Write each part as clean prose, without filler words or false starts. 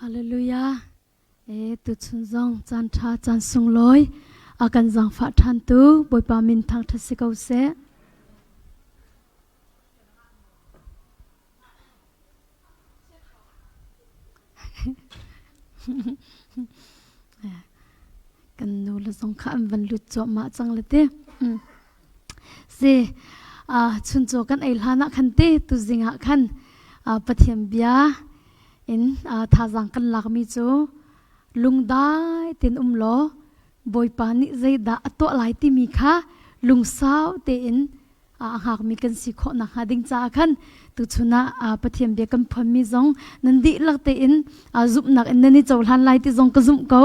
ฮาเลลูยาตุชุนซองจันทาจันสุงลอยอากันจังฝาทันตูบอยปามินทางทัศกาวเสกันนูละสงข้ามวันลุดจอมาจังเลยเต้เซชุนโจกันไอลานะคันเต้ตุจิงหะคันปะเทียมเบียอินท่าจังกันลักมีโจลุงได้ตินโลบอยปานิใจดาตัวหลายที่มีค่ะลุงสาวเตอินหากมีกันสิขอนักหาดิ้งจ้าคันตุชุนะปะเทียมเบียกันพมีจงนันดีลักเตอินจุบนักอินนี่เจ้าหลานหลายที่จงกจุบเขา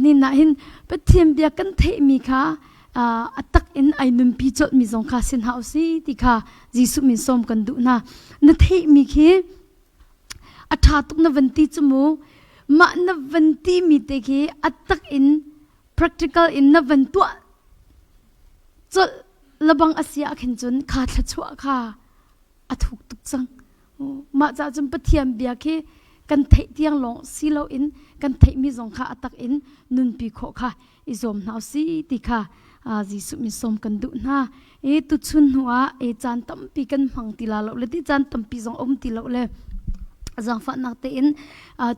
นี่นะหินปะเทียมเบียกันเทมีค่ะตักอินไอนุนปีจดมีจงค่ะสินหาสิที่ค่ะจิสุมีส้มกันดูนะนั่นเทมีค่ะอัฐาตุกนวันตีจมูมานวันตีมีเตคีอัตักอิน practical อินนวันตัวจดระบังอาเซียขันจนขาดชัวค่ะอัถูกตุกจังมาจากจนปะเทียมเบียคีกันเทเตียงหลงซีโลอินกันเทมีจงค่ะอัตักอินนุนปีโคค่ะอิจอมนาซีติค่ะจิสุมีสมกันดูนะตุชุนหัวจานตั้มปีกันมังติลาโลเลยที่จานตั้มปีจงติลาเลยจังฝันนักเตอิน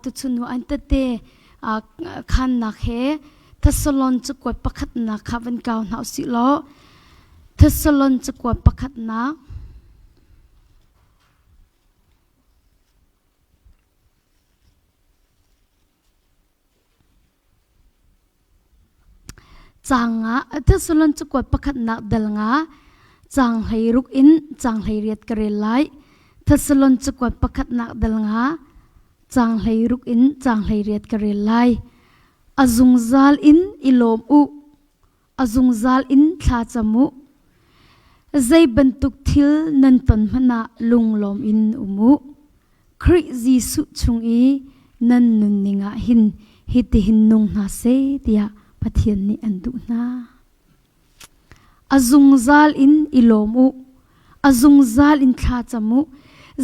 ตุชุนหัวอันเตเตขันนักเฮทัศลอนจุกวัดประคัดนักขับวันเก่าหนาวสิโลทัศลอนจุกวัดประคัดนักจังทัศลอนจุกวัดประคัดนักเดลงาจังให้รุกอินจังให้เรียดกระเรไลทัศลอนจุกวัดประคัดนักเดลงาจังให้รุกอินจังให้เรียดกระเรไลอาจุงซัลอินอิลอมอุอาจุงซัลอินทาจมูใจบรรทุกทิลนันตันมนาลุงลอมอินอุมุคริจิสุชุงอีนันนุนนิงาหินฮิติหินนุงนาเซติยาปะเทียนนิอันดุนาอาจุงซัลอินอิลอมอุอาจุงซัลอินทาจมู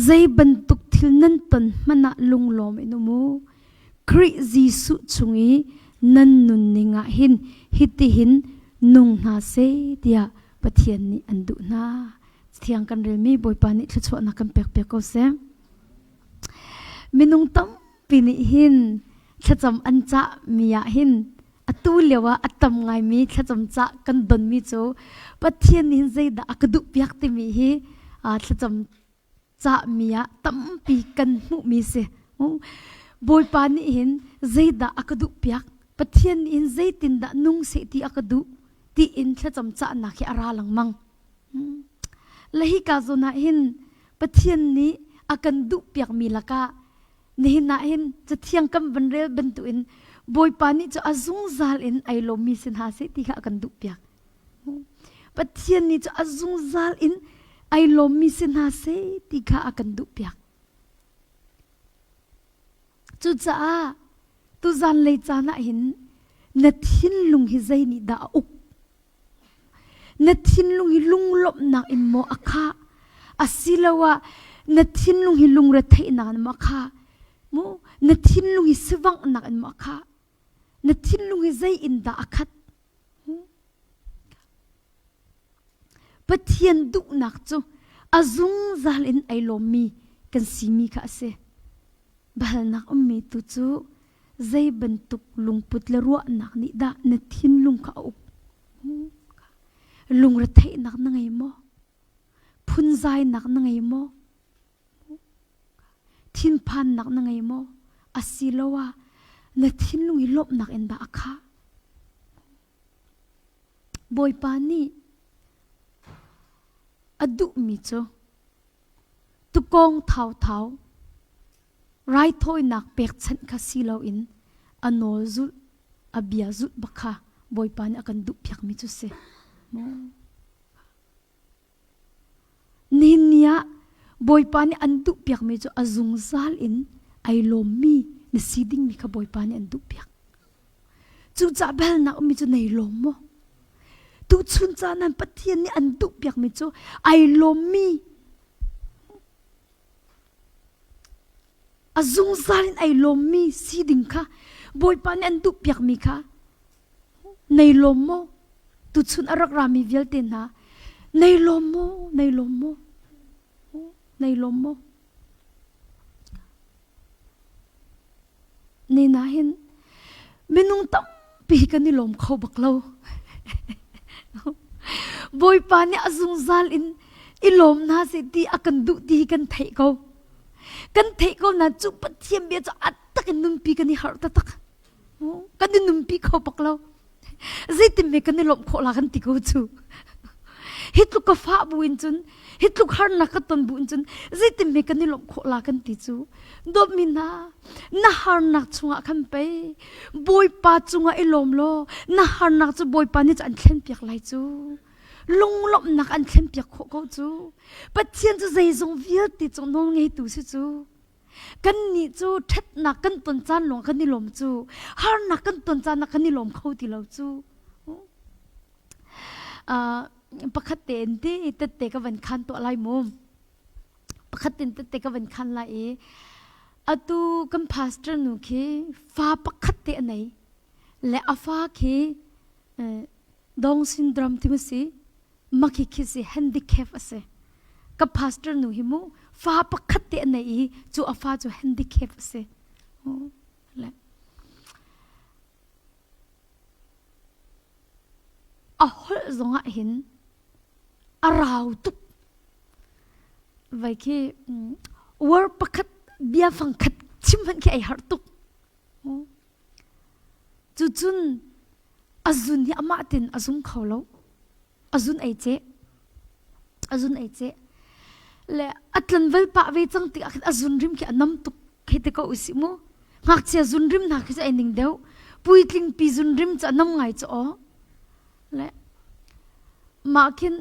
ใจบรรทุกทิลนันตันมนาลุงลอมอินอุมุคริจิสุชุงอีนันนุนนิงาหินฮิติหินนุงนาเซติยาปะเทียนนิอันดุนาเที่ยงกันเรมีบอยปานิทชวนักกันเปียกเปียกก็เซมินุงตั้มปีนิหินขจำอันจะมียาหินอตูเลียวว่าอัตมไงมีขจำจะกันดนมีโจปะเทียนนิใจดากดุเปียกติมีฮีขจำจะมียาตั้มปีกันมุมีเสบอยปานิหินใจดากดุเปียกปะเทียนนิใจตินดานุงเสติอักดุที่อินขจำจะนักอาราลังมังและฮิกาโซนาหินปะเทียนนี้อากันดุเปียกมีละกะนี่นาหินจะเที่ยงกำบันเรลบันตุอินบอยปานิจะอาซุงซาลอินไอโลมีสินหาเสติกะอากันดุเปียกปะเทียนนี้จะอาซุงซาลอินไอโลมีสินหาเสติกะอากันดุเปียกจุจ้าตุจันเลยจานะหินนัดหินลุงฮิใจนี่ดาอุกนัดหินลุงฮิลุงลบนักอินโมอาคาอาศิลาวะนัดหินลุงฮิลุงระเทนักอินโมอาคาโมนัดหินลุงฮิสว่างนักอินโมอาคานัดหินลุงฮิใจอินดาอาคัดปะเทียนดุนักจูอาซุงซาลินไอโลมีกันซีมีค่ะเสบาลนักอมีตุจูใจบรรทุกลุงปุตเลรัวนักนิดานัดหินลุงเขาอุกลุงระเทนักนั่งไงโมพุนใจนักนั่งไงโมทินพันนักนั่งไงโมอาศิลาวะนัดหินลุงฮิลบนักอินดาอาคาบอยปานีอดุมิโจตุกองเท้าเท้าไรทอยนักเปียกฉันคาศิลาอินอันโนจุดอเบียจุดบักค่ะบอยปานีอากันดุเปียกมิโจเซนินยาบอยปานีอันดุเปียกมิโจอาซุงซาลอินไอโลมีนสีดิ้งมิค่ะบอยปานีอันดุเปียกจูจ่าเบลนักมิโจในโลมโมตุชุนจานันปะเทียนนี่อันดุเปียกมิโจไอโลมีอ azung zalin ai lom mi si ding kha boy pan an du piak mi kha nei lom mo tu chun arak rami vel ten na nei lom mo nei lom mo nei lom mo nei na hin minung tam pi kan ni lom khau bak lo boy pan ni azung zal in ilom na se ti akan du ti kan thei ko na chu pathiam bia cha atak num pi kan ni har ta tak kan ni num pi khau bak lo zai tim me kan ni lom kho la kan ti ko chu hitluk ka fa buin chun hitluk har na ka ton buin chun zai tim me kan ni lom kho la kan ti chu dop mi na har nak chunga kan pe boy pa chunga ilom lo na har nak chu boy pa ni chan thlen piak lai chu lung lop nak an thlen piak kho ko chu pathian chu zai zong vial ti chung no ngei tu si chu kan ni chu that na kan ton chan long kan ni lom chu har na kan ton chan na kan ni lom khau ti lo chu pakhat ten ti te ka van khan to lai mom pakhat ten te ka van khan la e atu kan pastor nu ke fa pakhat te anai le afa ke Down syndrome ti masi maki kisi handicap ase ka pastor nu himu fa pakhat te anai chu afa chu handicap ase le a hol zonga hin arau tu vai ki war pakhat bia phang khat chimhan ki ai har tu chu chun azun hi ama tin azun khawlo azun ai che le atlan vel pa ve chang ti azun rim ki anam tu khete ko usimu ngak che azun rim na ki ai ning deu puitling pi zun rim cha nam ngai cho le makin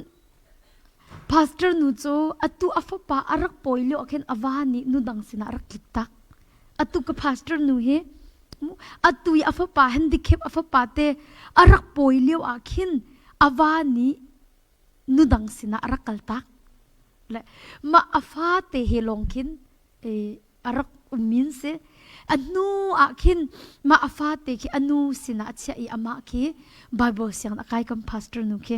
pastor nu cho atu afapa arak poilo khen awani nu dang sina arak kitak atu ka pastor nu he atu ya afapa handicap afapa te arak poilo akhin awani nu dang sina arak kaltak le ma afa te he longkin arak umin se anu akhin ma afa te ki anu sina achia I ama ki bible siang akai kam pastor nu ke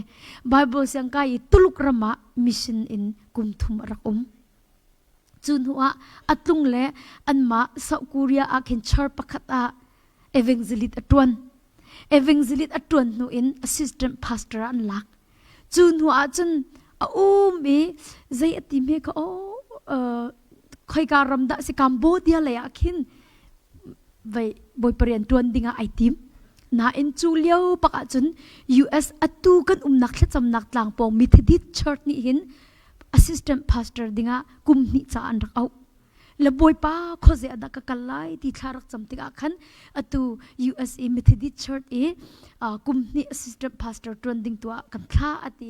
bible siang kai tuluk rama mission in kumthum rakum chunwa atung le anma South Korea akhin char pakhata evangelist atwan nu in assistant pastor an lak chunwa chun me zai ati me ka khoi ka ramda si Cambodia le akhin vai boy parian tuan dinga item na in chu leo paka chun US atu kan umnak thla chamnak tlang pong Methodist Church ni hin assistant pastor dinga kumni cha an rak au le boy pa khoze ada ka kalai ti tharak chamtika khan atu USA Methodist Church kumni assistant pastor tuan ding tua kan kha ati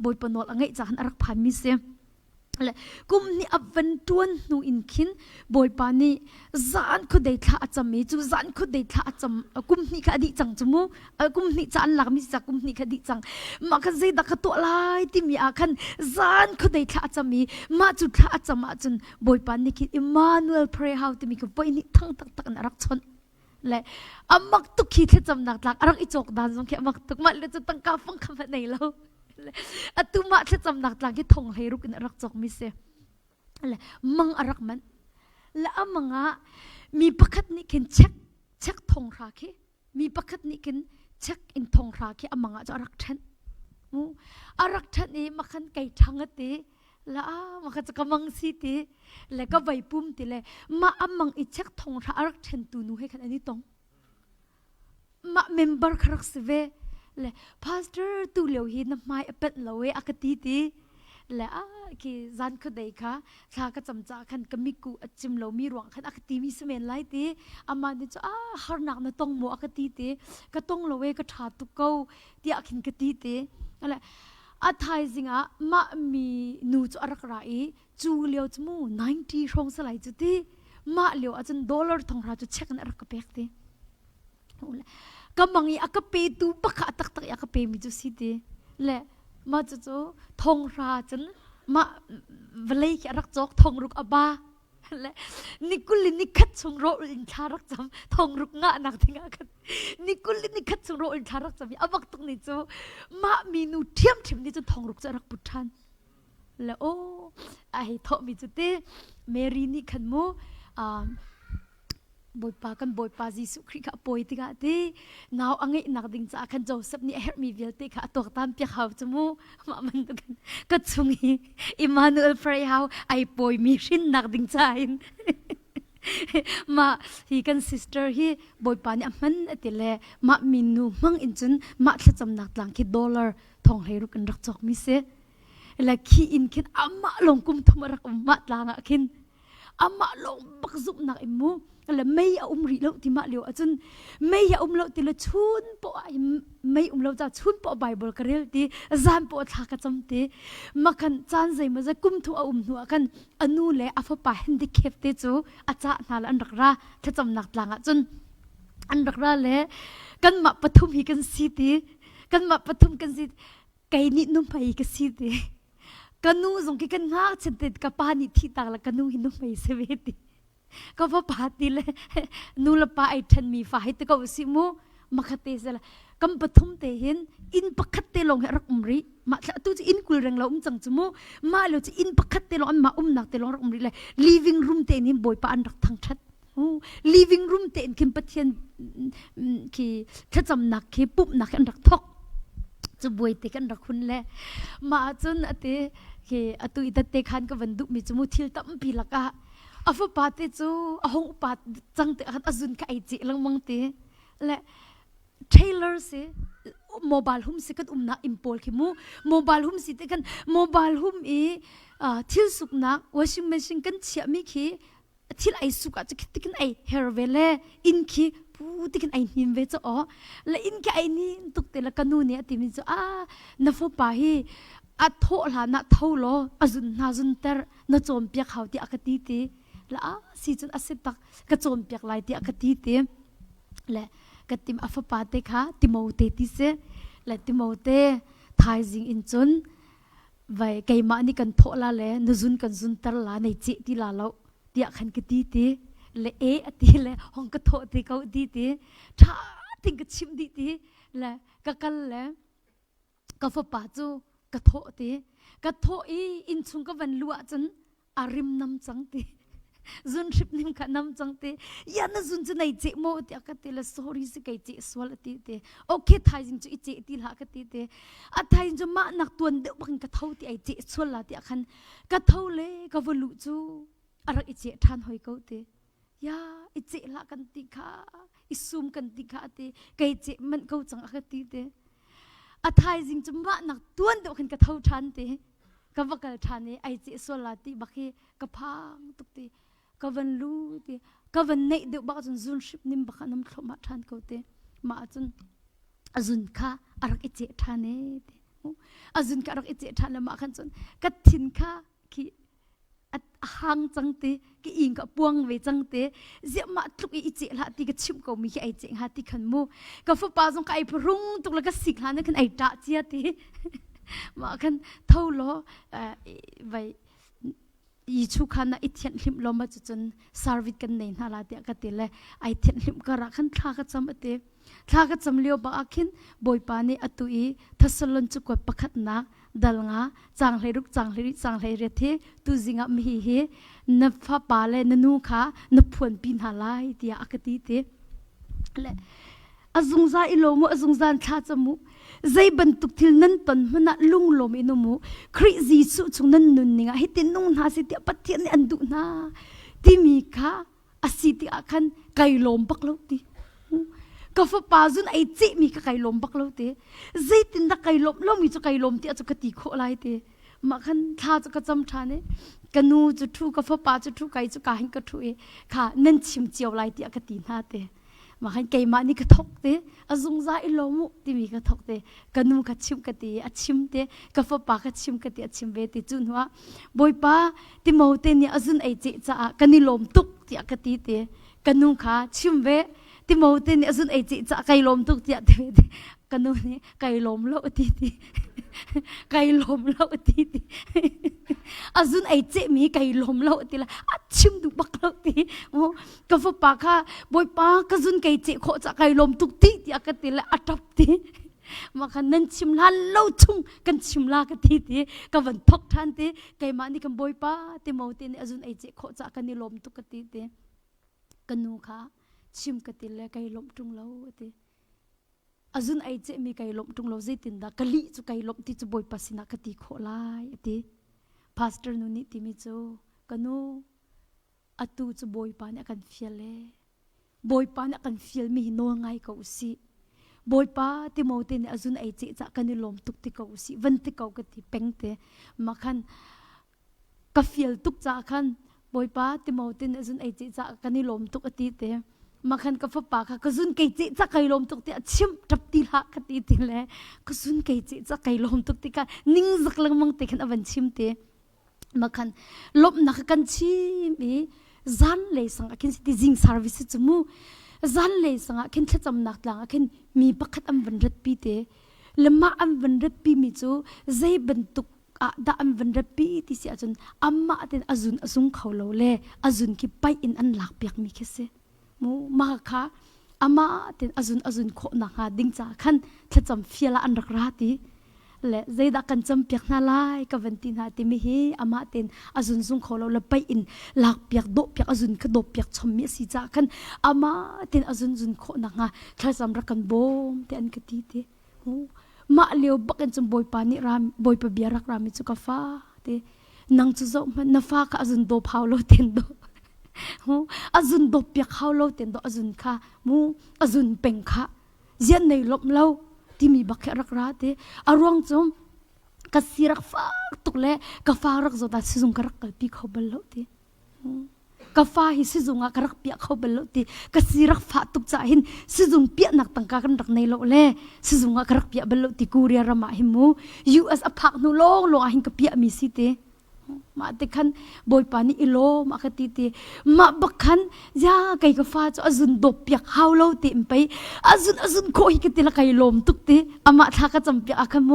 boy panol angai cha han arak phami se le kumni avan tuan nu in khin boy pani zan khu dei tha achami chu zan khu dei tha acham kumni ka di chang chumu kumni chan lak mi cha kumni ka di chang ma kha zai da kha to lai ti mi a khan zan khu dei tha achami ma chu tha achama chun boy pani ki Emmanuel pray how to mi ko boy ni thang tak tak na rak chon le amak tu khi the cham nak lak arang I chok dan jong ke amak tuk ma le chu tang ka phang kha nei lo atuma thla cham nak tlang ki thong hei ruk in rak chok mi se le mang arak man la amanga mi pakhat ni ken check thong ra ki mi pakhat ni ken check in thong ra ki amanga cha arak than ni makhan kai thangate la makha cha kamang si ti le ka vai pum ti le ma amang I check thong ra arak then tu nu he khan ani tong ma member kharak se le pastor tu leo hi na mai apet lowe akati ti le ki zan kho dei kha tha ka chamcha khan kamiku achim lo mi ruang khan akati mi semen lai ti ama ni cha har nak na tong mo akati ti ka tong lowe ka tha tu ko ti akhin ka ti le athai zinga ma mi nu chu arak rai chu leo chmu 90 rong salai chu ti ma leo achun dollar thong ra chu check na arak ka pek ti kamangi akape tu pakha tak tak akape mi chu site le ma chu thong ra chen ma vlei ki rak chok thong ruk aba และนิกุลินิคัดชงโรอินทารักจำทองรุกงะนักทิ้งกันนิกุลินิคัดชงโรอินทารักจำอาบักตรงนี้จูมามีนูเทียมเทียมนี่จูทองรุกจะรักปุถันแล้วโอ้ไอ้ทอมีจุดเตเมรีนี่ขันโมบอยปากันบอยปาจิสุคริกะปอยติกะเตนาวอังเงนักดิ่งจ้าขันโจเซฟนี่เฮร์มีเวลเตกะตัวตามเปียขาวจมูมามันตุกันกัดซุงฮีอิมานูเอลเฟรย์ฮาวไอปอยมีรินนักดิ่งจ้าอินมาฮีกันซิสเตอร์ฮีบอยปานี่มันติเลมามินูมังอินจุนมาทจำนักหลังคิดดอลลาร์ทองเฮรุกันรักจอกมิเซและขี้อินคิดอามาลงกุมทุมารักมาตลางะคินอามาลงบักซุบนักอิมูแล้วไม่ยารีเลาที่มาเลียวจนไม่ยาเลาที่ละชุนปอไม่เลาจะชุนปอไบเบิลกันเรื่องที่จานปอทักจำที่มากันจานใจมาจะกุมทัวหัวกันอนุเลอาฟปาเฮนดิเคปเตจูอาจารย์นาลอันรักราถ้าจำนักหลังจนอันรักราเลกันมาปฐุมฮีกันสิทีกันมาปฐุมกันสิไก่นิดนุ่มไปกันสิทีกันนูส่งกันง่าเช่นเด็ดกับปานิที่ต่างละกันนูหินุ่มไปเสวติก็พอปาติเลยนูละปาไอทันมีฝ่ายตะก็สิมูมาคเตสละกำปฐุมเตหินอินปักเตลงให้รักรีมาตู้จะอินกุลเรงเราจังจมูมาเราจะอินปักเตลงมานักเตลงรักรีเลย living room เตนินบอยปาอันรักทั้งชัด living room เตนคิมปะเทียนคีถ้าจำนักคีปุ๊บนักอันรักทอกจะบวยเตกันรักคุณแหละมาจนอเตคีอตุอิตเตขันกับวันดุมีจมูทิลตั้มปีละกะอาฟปาเตจูอาหงปาจังเตขันอาจุนกับไอจิลังมังเตและเทเลอร์สิโมบายหุ่มสิกันน่าอิมพอลคิมูโมบายหุ่มสิเตกันโมบายหุ่มทิลสุกนักวอชิ่งแมชชีนกันเชียมิคีทิลไอสุกอาจจะคิดกันไอเฮร์เวลอินคีพูดกันไอนิมเวจ้าและอินคีไอนี่ตุกเตละกันนู่นเนี่ยติมิจ้านาฟปาฮีอัดโทลานะเท่าโลอาจุนนาจุนเตอร์นาโจมเปียกเขาที่อากาศตีละซีจุนอาศัยตักกระโจมเปียกลายที่อากาศตีและกติมอัฟปาเตค่ะติโมเตติเซและติโมเตทายจิงอินจุนไว้ไกมานี่กันโทละเลยนจุนกันจุนตระลาในเจติลาเราที่อาคันกตีเตและอติเลยห้องกระโทเตเขาตีเตถ้าติงกชิมตีเตและกะกันเลยกะฟปาจูกระโทเตกระโทอินชุงกวันลัวจนอาริมน้ำจังเตจุนทริปนิมขันน้ำจังเตยันจุนจะในเจโมติอากาศละ sorry สิไกเจสวลติเตโอเคไทยจิงจะอิเจติละกติเตอัไทยจะมานักตัวเด็กบังกระเท่าที่ไอเจสวลติอาคันกระเท่าเลยกวลุจูอารักอิเจทันหอยเขาเตยาอิเจละกันติค่ะอิซุมกันติค่ะเตไกเจมันเขาจังอากาศเตอัไทยจิงจะมานักตัวเด็กบังกระเท่าทันเตกวักกันทันเนี่ยไอเจสวลติบักเฮกะพังตุกเตกวันลูเตกวันเนเดบักจนจุนชิปนิมบักน้ำทมาทันเขาเตมาจนอาจุนค่ะอารักอิเจทันเตอาจุนค่ะอารักอิเจทันแล้วมาขันจนกัดทินค่ะคีหางจังเตกีอิงกับปวงเวจังเตเสียมาทุกอิเจละตีกับชิมก็มีไอเจหาตีขันมูกับฟ้าปาจงกับไอพรุงตุกแล้วก็สิกหานี่ขันไอจ่าเจียเตมาขันเท่าล้อไว้ยีชุขันน่ะอิเทียนลิมลมมาจนสารวิทกันในนาลาเดียกันเตเลยไอเทียนลิมกระขันท่ากันจำเตท่ากันจำเลี้ยวบักขินบอยปานีอตุยทัศลนจุกวัดประคัดนักดัลงาจางเลยรุกจางเลยริจางเลยเรทีตุจิงอ่ะมีเฮนฟ้าปาเลนนูค่ะนพวนปีนหาลายเดียอักติเตและอาจุงซาอิโลมุอาจุงซานท่าจมูใจบรรทุกทิลนั้นตนมันลุงลมอินมูคริจีสุจงนั้นนุนนิงให้ตินุ่งหาสิเดียปัตเทียนอันดุนาที่มีค่ะอาศิติอาคันไก่ลมปักเลวตีกาฟปาจุนไอเจมีไก่ลมปักเลวตีใจตินตะไก่ลมเรามีจะไก่ลมที่อาจจะกติโคไลตีมาคันท่าจะกระจำชาเนี่ยกันนูจะทูกาฟปาจะทูไก่จะกาหิงกระทูค่ะนั่นชิมเจียวไลตีกตินาเตมาขันไก่มานี่กระทกเตอาจุงใจลมุที่มีกระทกเตกันนูกัดชิมกะตีอัดชิมเตกาฟปากัดชิมกะตีอัดชิมเวติจุนว่าบอยป้าที่มอเตนี่อาจุนไอเจจ้ากันนี่ลมตุกที่อักตีเตกันนูขาชิมเว ติโมเตนี่ซุนไอจิจะไกลมตุกเตียเตกันนู่นนี่ไกลมแล้วทีไกลมแล้วทีซุนไอจิมีไกลมแล้วทีละชิมดูบักแล้วทีโอ้ก็ฟ้าปากค่ะบอยปากก็ซุนไกจิโคจะไกลมตุกทีที่อากันทีละอัดับทีมาคันนั้นชิมลาเล่าชุ่มกันชิมลากันทีกันวันทกทันทีไกมานี่กันบอยปาติโมเตนี่ซุนไอจิโคจะกันนี่ลมตุกทีกันนู่ค่ะชิมกติเลไกลมจุงเล่าติอาจุนไอเจมีไกลมจุงเล่าเจตินดากะลิจุไกลมที่จะบอยปัสสินักติโคลายติพาสเตอร์นุนิติมิโจกันนูอตูจะบอยปานกันฟิลเลบอยปานกันฟิลมีโนไงก็อุสิบอยปาติโมเตนอาจุนไอเจจะกันนี่ลมตุกติก็อุสิวันติก็กติเป็งเตมาคันกฟิลตุกจะคันบอยปาติโมเตนอาจุนไอเจจะกันนี่ลมตุกติเตมาคันกับฟ้าปากค่ะก็ซุนเกจิจะไกลมตุกติชิมจับตีละกติติเลยก็ซุนเกจิจะไกลมตุกติกันนิ่งสักลังมังเตกันอวันชิมเตมาคันลบนักกันชิมีจันเลยสังอากินสิจิงซาร์วิสจมูจันเลยสังอากินเทจำนักลังอากินมีปักขัดอันวันรัดปีเตเลมาอันวันรัดปีมิจูใจบรรทุกดาอันวันรัดปีที่เสียจนอามาเต็นอาจุนอาซุงเขาเลวเล่อาจุนคิไปอินอันหลักเปียกมีแค่เสมูมาค่ะอามาเต็นอาจุนโคนักหาดิ้งจ่าขันถ้าจำเฟียละอันรักราตีและใจดักกันจำเปียกนาลายกับวันที่นาติมิฮีอามาเต็นอาจุนซุงเขาเราไปอินหลักเปียกโดเปียกอาจุนก็โดเปียกชมมีสิจ่าขันอามาเต็นอาจุนโคนักหาถ้าจำรักกันบ่มเต็นกติเตมาเลี้ยวบักกันจำบอยปานิรามบอยปะเบียรักรามิจุกฟ้าเตนังจุโจมันนฟ้าก็อาจุนโดพาวโลเต็นโดอาจุนดบเปียกเขาเล่าเต็นดอาจุนค่ะมูอาจุนเป็งค่ะเย็นในลบเล่าที่มีบักรักราเตอารวงจมกษีรักฟ้าตุกเล่กฟ้ารักจดาสิจุงกรักกปีเขาเบลล์เตกฟ้าฮิสิจุงกรักเปียเขาเบลล์เตกษีรักฟ้าตุกจ่าหินสิจุงเปียนักตั้งกันรักในโลเล่สิจุงกรักเปียเบลล์ติกูเรียรามาหิมูยูเอสอพักนูลงหินกเปียมีสิเตมาแต่ขันบอยปานี่อิโลมาคติตีมาบักขันยาไก่กฟ้าจะอาจุนดบเปียกฮาวโลติมไปอาจุนโคฮิกติละไก่ลมตุกตีอามาทักจำเปียกขโม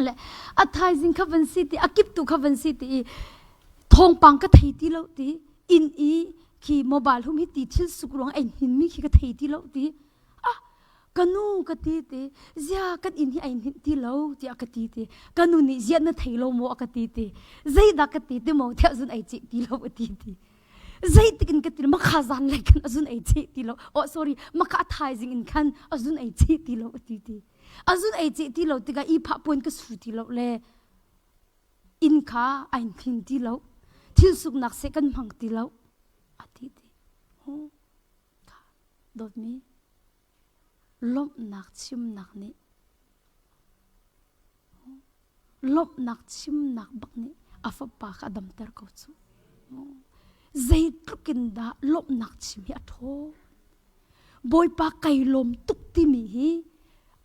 และอัทายซิงขวันสิตีอากิบตุขวันสิตีทองปังก็ไทยตีแล้วตีอินอีขี่โมบายหุ่มฮิตีทิลสุกรวงไอหินมีขี่ก็ไทยตีแล้วตีกันนูกติเตเจ้ากันอินที่ไอ้หินที่เราที่อากติเตกันนูนี่เจ้านั่นไทยเราโมอากติเตใจดักติเตโมเท่าจุนไอจิที่เราอติเตใจติกันกติมาข้าจันเลยกันจุนไอจิที่เราโอ้ sorry มาข้าทายจิงอินกันจุนไอจิที่เราอติเตจุนไอจิที่เราติกาอีพับปนก็สุดที่เราเลยอินข้าไอ้หินที่เราที่สุกนักเสกันมังที่เราอติเตโอ้ค่ะดดมีลบนักชิมนักนี่ลบนักชิมนักบักนี่อาฟปากอดัมเตอร์เขาจูใจตุกินดาลบนักชิมยาโทบอยปากไก่ลมตุกติมี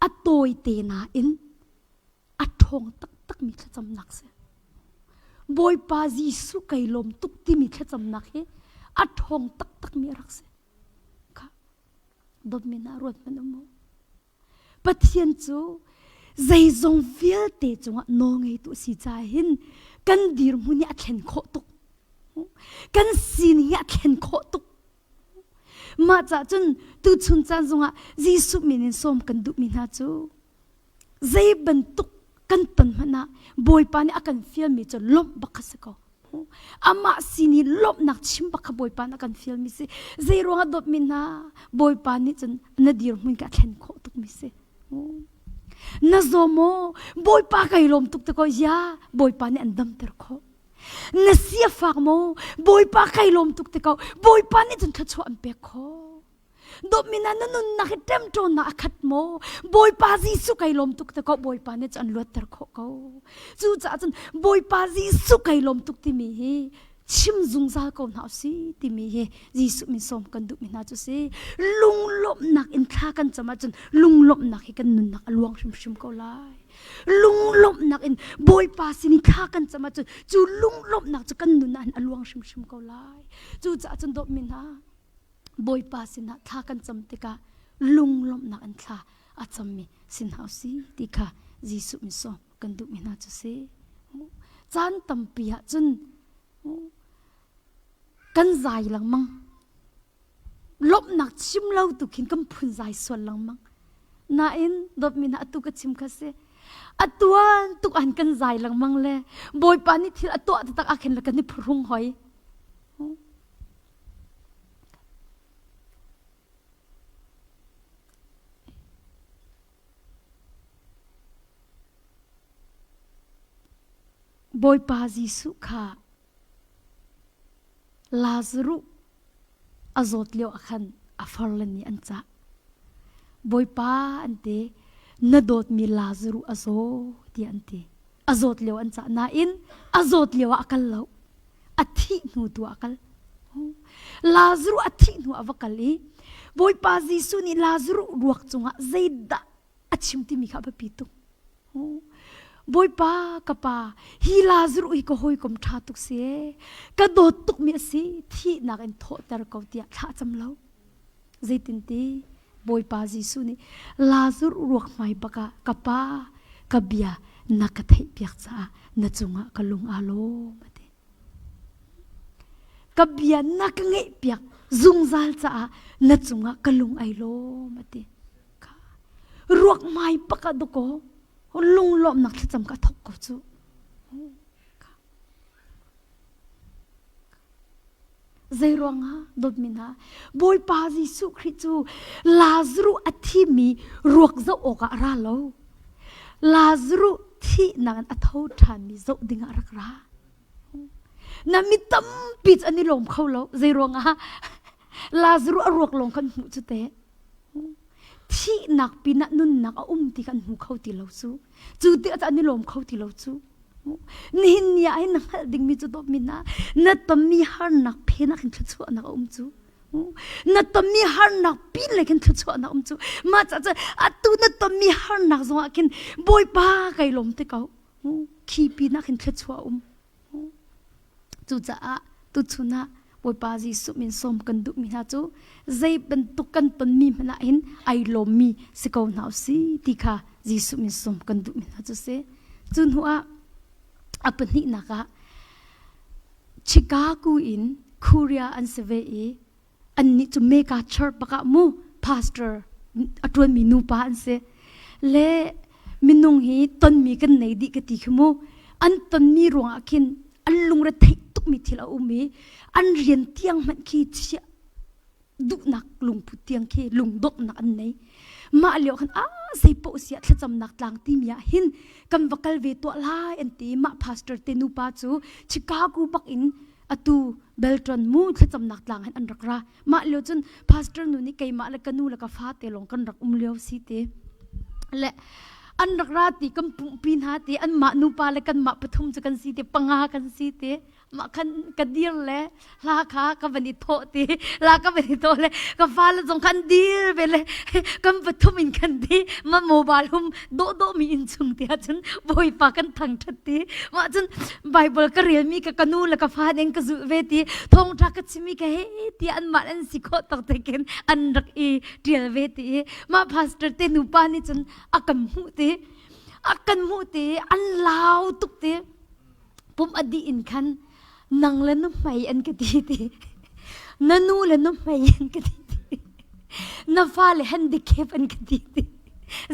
อัตโตยเตนาอินอัตทองตักมีแค่จำนักเสบอยปาจีสุไก่ลมตุกติมีแค่จำนักเฮอัตทองตักมีรักเสดมมินารวดมันโมปะเทียนจูใจจงเฟียเตจงนองไอตุสิจาหินกันดีร์มุนีอัดเข็นโคตุกกันสีนีอัดเข็นโคตุกมาจากจนตุชุนจานจงจีสุมินินสมกันดุมินาจูใจบรรทุกกันตันมันนะบอยปานี่อากันเฟียมีจนล้มบักสกออามาสินีลบนักชิมบักบอยปานักันฟิลมิเซใจรวงอดมินาบอยปานี่จนนาดีร์มุนกัดเห็นโคตุกมิเซนาโซโมบอยปาไก่ลมตุกตะโกยาบอยปานี่อันดัมเตอร์โคนาเสียฟากโมบอยปาไก่ลมตุกตะโกบอยปานี่จนขัดชัวอันเปกโคดมินานันนักเต็มโจนักขัดโมบอยปาจีสุไก่ลมตุกตะโกบอยปานี่จนลวดเตอร์โคเขาจู่จ้าจนบอยปาจีสุไก่ลมตุกติมีชิมจุงซาเขาหนาวสิติมีจีสุมิสมกันดุมินาจุสิลุงลบนักอินทากันจะมาจนลุงลบนักให้กันนุนนักลวงชิมเขาไล่ลุงลบนักอินบอยปาสินิทากันจะมาจนจู่ลุงลบนักจะกันนุนนักลวงชิมเขาไล่จู่จ้าจนดมินา บอยปาสินะท่ากันจำติกาลุงลมนักอันท่าอาจำมีสินหาสีติกาจีสุมิสอมกันดูมินาจุเซจานตัมปียจนกันใจหลังมังลบนักชิมเล่าตุกินกันพุนใจส่วนหลังมังน่าอินดบมินาตุกชิมคาเซอัตัวตุกอันกันใจหลังมังเลยบอยปานิที่อัตัวตักอาเข็นละกันนี่พรุงหอยบอยปาจิสุขาลาซารุอาโจทเลียวขันอาฟอร์เลนีอันจ้าบอยปาอันเตนดดมีลาซารุอาโจที่อันเตอาโจทเลียวอันจ้านาอินอาโจทเลียวอักลเลวอัฐินูตัวอักลลาซารุอัฐินูอวกัลลีบอยปาจิสุนี่ลาซารุรวกจงะใจดะอัชิมติมีข้าพปิตุบอยป้ากป้าฮีลาซรุอีก็หอยกมทาตุกเสียกระโดดตุกมีสิที่นักเอ็นโทษแต่เราเดียท่าจำเล่าใจตินตีบอยป้าจิสุนี่ลาซรุรวกไม่ปากกป้ากเบียนักเทยเปียกจ้านัจงะกลุงอาโลมาเดกเบียนักเงยเปียกจุงซัลจ้านัจงะกลุงไอโลมาเดรวกไม่ปากดุโกลุงลมนักที่จำกัดทกก็จูใจร้องฮะดดมินาบอยปาจิสุคริจูลาซรุอธิมีรวกเจ้าอกะราโลลาซรุที่นังอัทาวทามีเจ้าดิ่งรักรานามิตั้มปิดอันนี้ลมเข้าแล้วใจร้องฮะลาซรุรวกลงกันหูจุเตที่นักปีนักนุ่นนักที่กันหูเข้าที่เราสู้จูที่อาจารย์นิลมเข้าที่เราสู้นี่เนี่ยไอ้นักดิ่งมีจุดมินะนัดตมีฮาร์นักเพนักขึ้นชัวนักจูนัดตมีฮาร์นักปีเล็กขึ้นชัวนักจูมาจากจะตัวนัดตมีฮาร์นักจงอากินบอยป้าไก่ลมที่เขาขี้ปีนักขึ้นชัวจูจะตุชุนะบอยปาจิสุมินสมกันดุมินาจูใจเป็นตุกันปนมีมันอินไอโลมีสิกาวนาสีติค่ะจิสุมินสมกันดุมินาจูเซจุนหัวอปนินักะชิคาโกอินคูเรียอันเซเวอีอันนี้จูเมกาเชิร์ปะกะมูพาสเตอร์อัตวันมินูปาอันเซเลมินุงฮีตอนมีกันในดิกติขมูอันตอนมีรวงอากินอันลุงระทิตุกมิทิลาอุมีอันเรียนเตียงมันขี้เชี่ยดุนักลุงพุเตียงขี้ลุงดกนักอันไหนมาเลี้ยวขันใส่โปเสียถ้าจำนักต่างที่มีหินกำวักลเวตัวลายอันตีมาพาสเตอร์เตนูปาจูชิคาโกปักอินอตูเบลตรอนมูถ้าจำนักต่างหันอันรักรามาเลี้ยวจนพาสเตอร์นูนี่ไกมาเลกันนูเลกฟ้าเตลงกันรักเลี้ยวสิเตและอันรักราตีกันปุ่มปีนหาตีอันมานูปาเลกันมาปฐุมจะกันสิเตปังหากันสิเตมาคันกันดีลเลยลาขากับวันนี้โตตีลากับวันนี้โตเลยกับฟ้าเลยจงคันดีลไปเลยกันปฐุมอินกันดีมาโมบายหุ่มโดมีอินซุงเตียจนบอยปากันทั้งทัดตีมาจนไบเบิลก็เรียนมีกับกันูแล้วกับฟ้าเองก็จุเวทีทองทักก็ชิมีกับเฮตีอันมาอันสิโคตักเตกันอันรักเเดียลเวทีมาพาสเตอร์เตนูปานี่จนอากันมูตีอันลาวตุกตีผมอดีอินคันนังเล่นน้ำไม่อันกตีตีนันูเล่นน้ำไม่อันกตีตีนับฟ้าเล่นฮันดิเคปอันกตีตี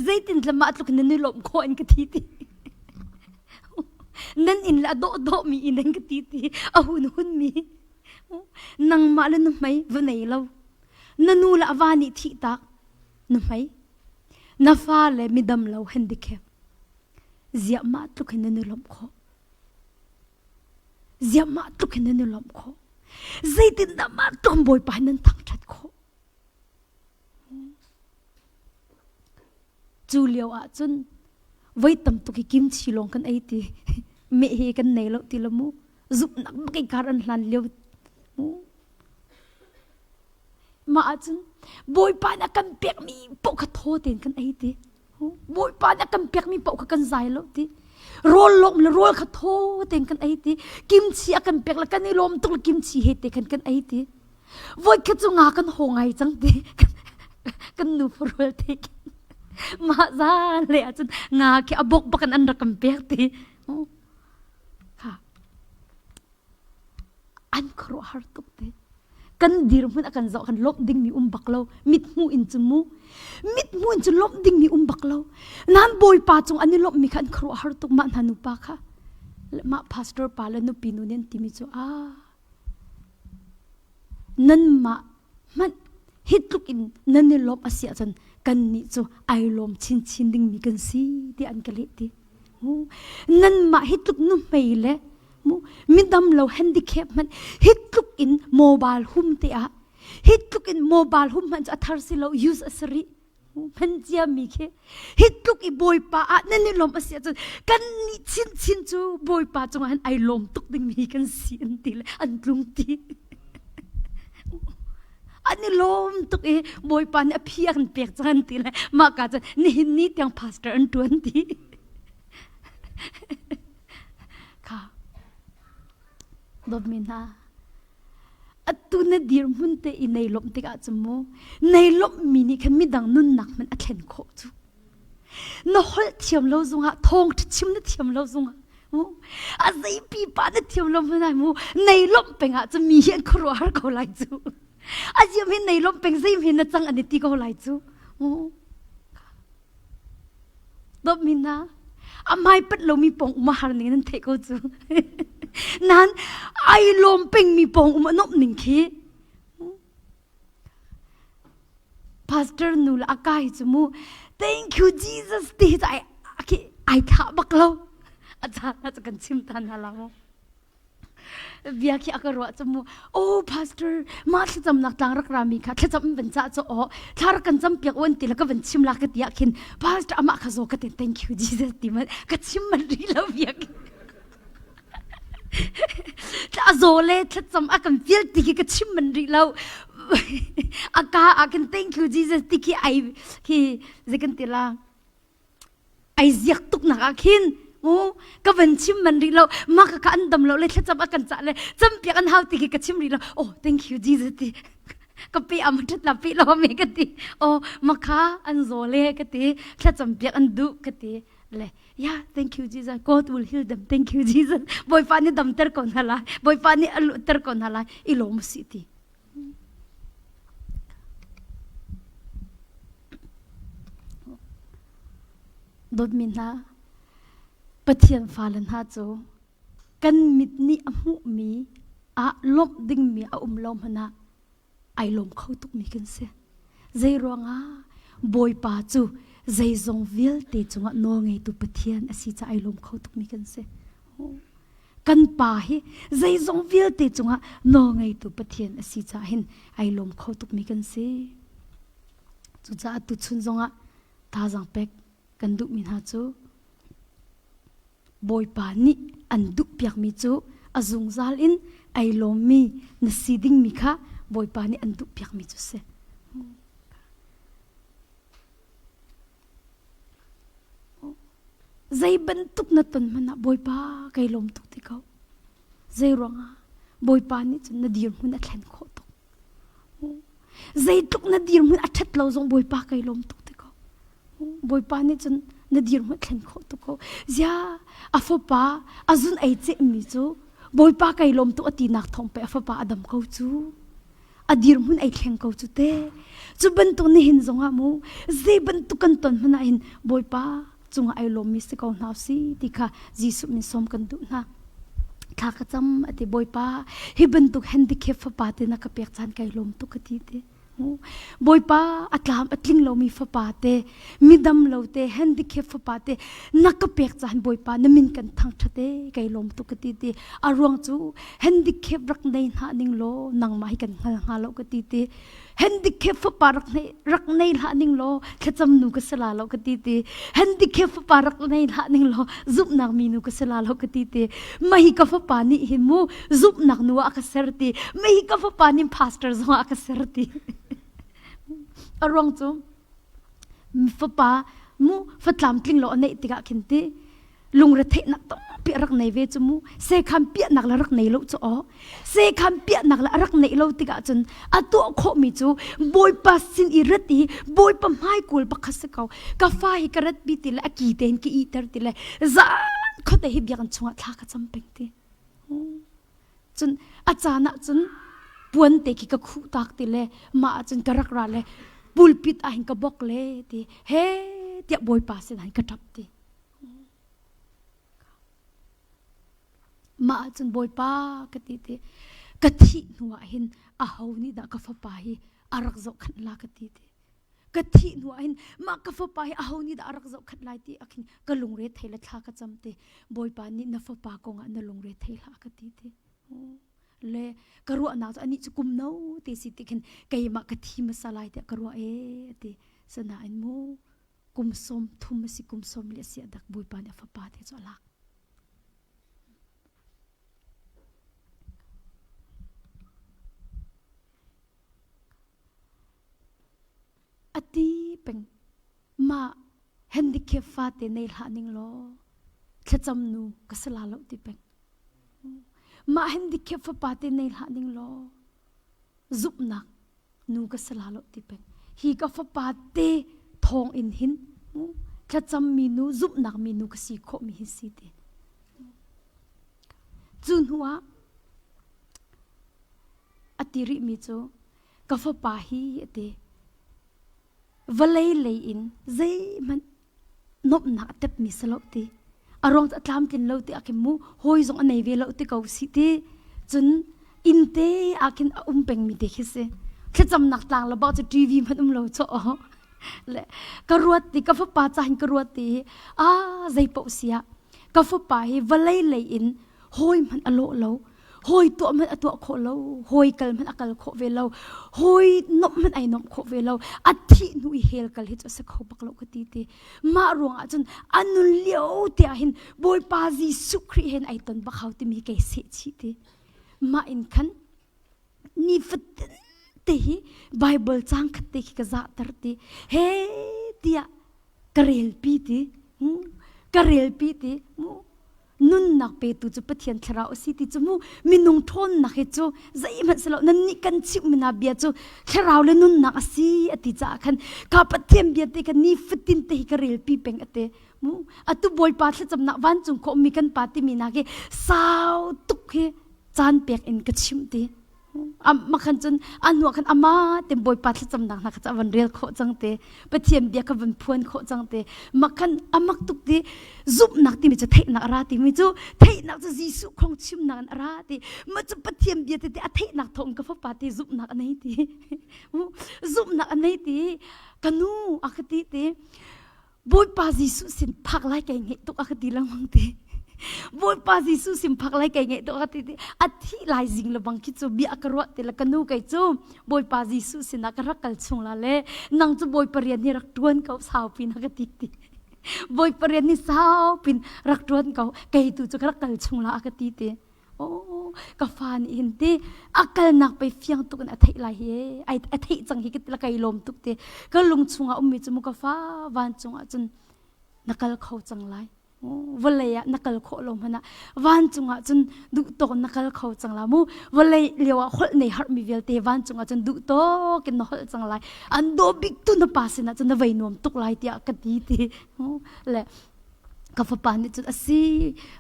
ใจตินละมาตุกนันนี่ลมโคอันกตีตีนั่นอินละโดมีอินอันกตีตีอาหุ่นมีนังมาเล่นน้ำไม่วันไหนเรานันูละวานิทิตาน้ำไม่นับฟ้าเล่นมิดำเราฮันดิเคปเสียมาตุกนันนี่ลมโคเสียมาตุกนันนี่ลมโคใจตินดามาตุกบอยปานันทั้งชัดโคจูเลียวจนไว้ตำตุกกิมชีลงกันไอตีเมเฮกันในเราตีละมูจุนักไม่การันลันเลียวมาจนบอยปานักกันเปียกมีปกขโทษเองกันไอตีบอยปานักกันเปียกมีปกกันใจแล้วตีโรลลมและโรลขโทเต็งกันไอตีกิมชีกันเปียกแล้วกันในลมตุกกิมชีเฮเตกันไอตี voi ke chu nga kan hongai chang ti kan nu forol te ma za le chun nga ki abok bakan an rakam pek ti kha an khro har tuk te kan dir mun akan zo kan lop ding mi baklo mit mu in chu mu in chu lop ding mi baklo nan boy pa chung ani lop mi khan khro har tuk ma hanu pa kha ma pastor pa la nu pinu nen ti mi chu nan ma man hit look in nan ni lop asia chan kan ni chu ai lom chin ding mi kan si ti an kale ti nan ma hit look nu mai le mi dam lo handicap man hit look in mobile hum te a hit look in mobile hum man athar si lo use asari man jia mi ke hit look I boy pa a nan ni lom asia chan kan ni chin chu boy pa chung han ai lom tuk ding mi kan si an ti le an lung ti ani lom tuk boy pa ni phian pek chan ti le ma ka chan ni tyang pastor an tuan ti ka dot min ha atu na dir mun te I nei lom te ka chmo nei lom mi ni khan mi dang nun nak man a thlen kho chu no hol thiam lo zunga thong chim na thiam lo zunga a zai pi pa na thiam lo na mu nei lom penga chu mi hian khro har ko lai chu a jiam hin nei lom peng zai hin na chang ani ti ko lai chu dot min na amai pat lo mi pong ma har ni nan the ko chu nan ai lom peng mi pong ma nop ning khi pastor nu la kai chu mu thank you Jesus ti ai tha baklo acha kan chim tan hala mo via ki akaro chamu oh pastor ma thlam nak tang rak rami kha thlam ben cha cho o thar kan cham piak on ti la ka ben chim la ka tia khin pastor ama kha zo ka te thank you Jesus ti ma ka chim man ri la via ki ta zo le thlam akan feel ti ki ka chim man ri lo aka akan thank you Jesus ti ki ai ki zekan ti la ai ziak tuk na ka khin ka van chim man ri lo ma ka an dam lo le thacham akan cha le cham piak an hau ti ki ka chim ri lo oh thank you Jesus ti ka pe am that la pe lo me ka ti oh ma kha an zo le ka ti thacham piak an du ka ti le yeah thank you Jesus God will heal them thank you Jesus boy pa ni dam ter kon hala boy pa ni alu ter kon hala I lo mo si ti dot min na pathian falan ha chu kan mit ni amu mi a lom ding mi a lom hana ai lom khau tuk mi kan se zai ronga boy pa chu zai zong vil te chunga no ngei tu pathian asi cha ai lom khau tuk mi kan se kan pa hi zai zong vil te chunga no ngei tu pathian asi cha hin ai lom khau tuk mi kan se chu cha tu chun zonga ta jang pek kan du min ha chu boy pa ni an du piak mi chu azung zal in ai lom mi na siding mi kha boy pa ni an du piak mi chu se zai ban tuk na ton mana boy pa kai lom tuk ti ko zai ronga boy pa ni chu na dir mun a thlen kho tuk zai tuk na dir mun a that lo zong boy pa kai lom tuk ti ko boy pa ni chu na dir mun thlen kho tuk ko zia afo pa azun ai che mi chu boy pa kai lom tu ati nak thong pe afo pa adam ko chu adir mun ai thleng ko chu te chu ban tu ni hin zonga mu zai ban tu kan ton mana in boy pa chunga ai lom mi se ko na si tikha jisu mi som kan du na tha ka cham ati boy pa hi ban tu handicap fa pa te na ka pek chan kai lom tu ka ti te boy pa atlam atling lo mi fa pa te midam lo te handicap fa pa te na ka pek chan boy pa na min kan thang thate kai lom tu ka ti te arong chu handicap rak nei na ning lo nang mai kan nga lo ka ti te handicap fa pa rak nei la ning lo khacham nu ka sala lo ka ti te handicap fa pa rak nei la ning lo zup nak mi nu ka sala lo ka ti te mai ka fa pa ni hin mu zup nak nu ka serti mai ka fa pa ni pastor zo ka serti arong chu fa pa mu fa tlam tling lo nei tika khinti ลุงระเทนักต้องเปียรักในเวจมูเซคัมเปียนักละรักในโลจะอ๋อเซคัมเปียนักละรักในโลติกาจนอัตัวโคมิจูบอยปัสสินอิรตีบอยปั๊มให้กูลปักขัสเขากาฟ้าฮิกระดบิติละกีเตนกีอีเตอร์ติละจานเขาแต่ฮิบยังชงทักจำเป็นทีจนอาจารย์จนปวนเตกิกคู่ตักติละมาจนกระรักราเลยบุลปิดอาหิงกบอกเลยทีเฮ้เดียบอยปัสสินหันกระทับทีมาจนบอยป้ากติเตกติหนัวหินอาหาวนี่ดากฟ้าไปอารักจกขันลากติเตกติหนัวหินมากฟ้าไปอาหาวนี่ดาอารักจกขันลายตีอาคินกะลงเรทเทลท่ากจำเตบอยป้านี่นฟ้าปากงอันลงเรทเทลากติเตเล่กระรัวนาอันนี้จะกุมน้าเตสิติคินไก่มากติมาสลายเตกระรัวเตสนาอินโมกุมสมทุ่มสิกุมสมเลเสียดักบอยป้าเนี่ยฟ้าปาเตจลักอดีเป็นมาเฮนดิเคฟาเตในหานิงโลแค่จำนูก็สลาโลติเป็นมาเฮนดิเคฟาปาเตในหานิงโลจุบนักนูก็สลาโลติเป็นฮีก็ฟาปาเตทองอินหินแค่จำมีนูจุบนักมีนูก็สีโคมีฮิสิเตจุนหัวอติริมิโจก็ฟาปาฮีเตวลัยเลยอินใจมันนบหนักเต็มมิสโลตีอารมณ์ตามกินโลตีอาคิมูหอยจงอันไหนเวลโลตีเขาสิตีจนอินเตอาคินเป็งมิเตคิเซแค่จำหนักต่างระบาดจะทีวีมันโลโจและกระวดตีกับฟ้าป่าจะเห็นกระวดตีใจเปาเสียกับฟ้าป่าให้วลัยเลยอินหอยมันอโลโลหอยตัวมันตัวโคโลหอยกัลมันกัลโคเวโลหอยนกมันไอนกโคเวโลอัฐินุยเฮลกัลฮิตจะเขาบักโลกตีตีมารวงจนอนุเลียวเตียหินบอยปาจีสุครีเห็นไอตอนบักเขาที่มีเกษตรชีตีมาอินคันนี่ฟัดตีไบเบิลจังคัดตีกระจาตรตีเฮเตียกระเรลปีตีกระเรลปีตีนุ่นนักเปตุจะปะเทียนคราวสิติจมูมินุงทนนักเหจูใจมันสลบนั่นนี่กันชิมมินาเบียจูคราวเลยนุ่นนักสิอติจ่าคันข้าปะเทียนเบียเตกันนี่ฟิตินเตหิกระเรลปีเป็งอเตมูอตุบอยปาทจำนักวันจุงโคมีกันปาติมีนาเกสาวตุกเฮจานเปียกเอ็นกระชิมเตมาขันจนอันหัวขันอามาเต็มบอยปัดจำนักนักจะวันเรียลโคจังเตปะเทียมเบียกับวันพวนโคจังเตมาขันอามักตุกเตจุบนักที่มีจะเทนักราติมีจูเทนักจะจีสุคงชิมนักราติมันจะปะเทียมเบียเตเทนักทงกับฟ้าปาติจุบนักอันไหนตีจุบนักอันไหนตีกันนูอักติเตบอยปาจีสุสินพักไล่แกงเหตุอักติลังมังเตบอยปาจิสุสิมพักไล่ไก่เงี้ยตัวติติอัฐิลายจิงละบังคิดจูบีอักรวดเตละกันนูไก่จูบอยปาจิสุสินักรักกัลชงละเล่นังจูบอยปเรียนนี่รักดวนเขาสาวปินนักติติบอยปเรียนนี่สาวปินรักดวนเขาไก่ตูจูรักกัลชงละอักติติโอ้กฟานอินเตอักลนักไปเฟียงตุกันอัฐิลายเฮไออัฐิจังฮิกตละไก่ลมตุกเตก็ลุงชงอุมิจมุกฟ้าวันชงจนนักกัลเขาจังไรวันเลยนักเลี้ยลมพนะวันจุงจนดูโตนักเลี้ยเขาจังละมูวันเลยเลี้ยวคนในฮาร์มีเวลเตวันจุงจนดูโตกินนอจังไรอันโดบิกตุนปาสินะจนวัยนวมตุกไลเตียกันดีตีและกับฟ้าปานนี่จุดสิ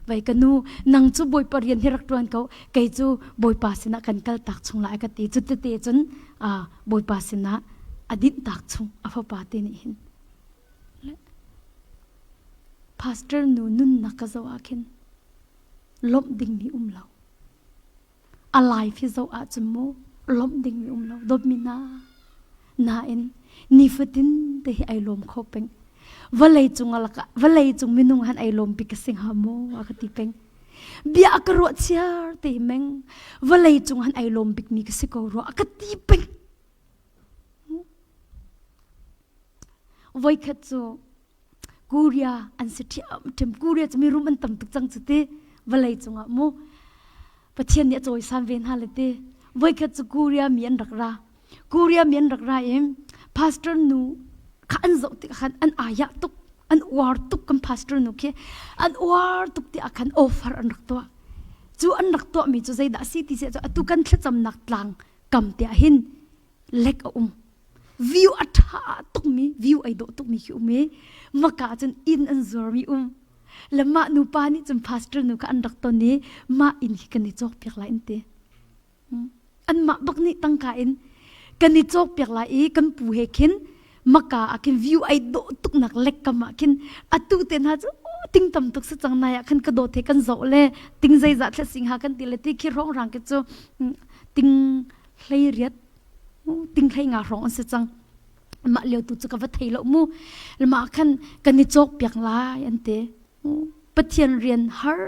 ไว้กันนูนังจูบอยปเรียนที่รักตวนเขาไกจูบอยปาสินะกันกัลตักชงไลกันตีจุดเตจนบอยปาสินะอดีตตักชงฟ้าปาเตนี่หินพาสเตอร์นุ่นนักจะว่าคินลบดิ่งมีเราอะไรฟิโซอาจมูลบดิ่งมีเราดบมินาเอ็นนิฟตินเตhiไอลมโคเป็งวันเลยจุงอะไรกะวันเลยจุงมินุงหันไอลมปิกสิงหาโมอากติเป็งเบียกรัวเชียร์เตเมงวันเลยจุงหันไอลมปิกมีกสิกรัวอากติเป็งไว้ขัดโจกูเรียอันสิที่เต็มกูเรียจะมีรูมันต่ำตุกจังจุดเตวันเลยจงอ่ะมูปะเทียนเนี่ยจอยสามเวนฮาเลเตไว้แค่จะกูเรียมีอันรักรากูเรียมีอันรักราเองพาสเตอร์นูขันโจติขันอันอายะตุก an war tuk kan pastor nu ke an war tuk ti akan offer an rak to chu an rak to mi chu zai da si ti se chu atu kan thla cham nak tlang kam te hin lek view atha tuk mi view ai do tuk mi hi me maka chen in an zor mi lama nu pa ni chum pastor nu ka an rak to ni ma in hi kan ni chok pek la in te an ma bak ni tang ka in kan ni chok pek la i kan pu he khin maka akin view ai do tuk nak lek kama kin atu ten ha chu ting tam tuk sa chang na ya khan ka do the kan zo le ting zai za thla sing ha kan ti le ti khi rong rang ke chu ting hlei riat ting hlei nga rong se chang ma leo tu chu ka va thei lo mu ma khan kan ni chok pek la an te pathian rian har